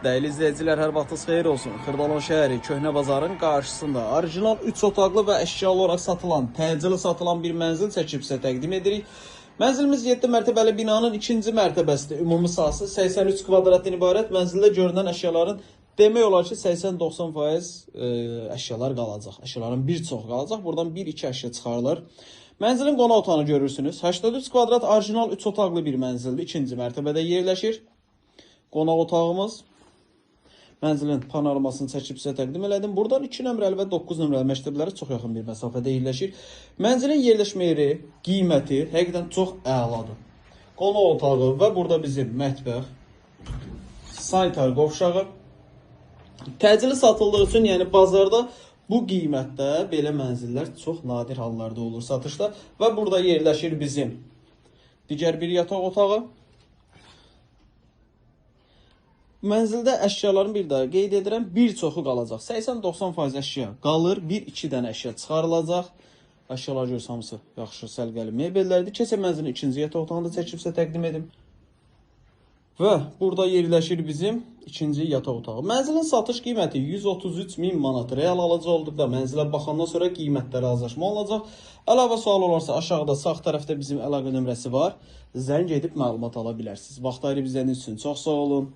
Değerli izleyiciler, her vaxtınız xeyir olsun. Xırdalan şəhəri Köhnə Bazarın qarşısında orijinal 3 otaqlı və əşyalı olaraq satılan, təcili satılan bir mənzil çəkib sizə təqdim edirik. Mənzilimiz 7 mərtəbəli binanın 2-ci mərtəbəsidir. Ümumi sahəsi 83 kvadratdan ibarət. Mənzildə görünən əşyaların demək olar ki 80-90% əşyalar qalacaq. Əşyaların bir çox qalacaq. Buradan 1-2 əşya çıxarılır. Mənzilin qonaq otağını görürsünüz. 83 kvadrat orijinal 3 otaqlı bir mənzildir. 2-ci mərtəbədə yerləşir. Qonaq otağımız. Mənzilin panoramasını çəkib sizə təqdim elədim. Buradan 2 nömrəli və 9 nömrəli məktəblərə çox yaxın bir məsafədə yerləşir. Mənzilin yerləşmə yeri, qiyməti həqiqətən çox əladır. Qonaq otağı və burada bizim mətbəx, sanitar qovşağı. Təcili satıldığı üçün, yəni bazarda bu qiymətdə belə mənzillər çox nadir hallarda olur satışda. Və burada yerləşir bizim digər bir yataq otağı. Mənzildə əşyaların bir daha qeyd edirəm, bir çoxu qalacaq. 80-90% əşya qalır, 1-2 dənə əşya çıxarılacaq. Əşyalar görürsə hamısı yaxşı, səlqəli mebellərdir. Keçən mənzilin 2-ci yataq otağında çəkib sizə təqdim edim. Və burada yerləşir bizim 2-ci yataq otağı. Mənzilin satış qiyməti 133.000 manat. Real alıcı olduqda mənzilə baxandan sonra qiymətdə razılaşma olacaq. Əlavə sual olarsa aşağıda sağ tərəfdə bizim əlaqə nömrəsi var. Zəng edib məlumat ala bilərsiniz. Vaxt ayırıb izlədiyiniz üçün çox sağ olun.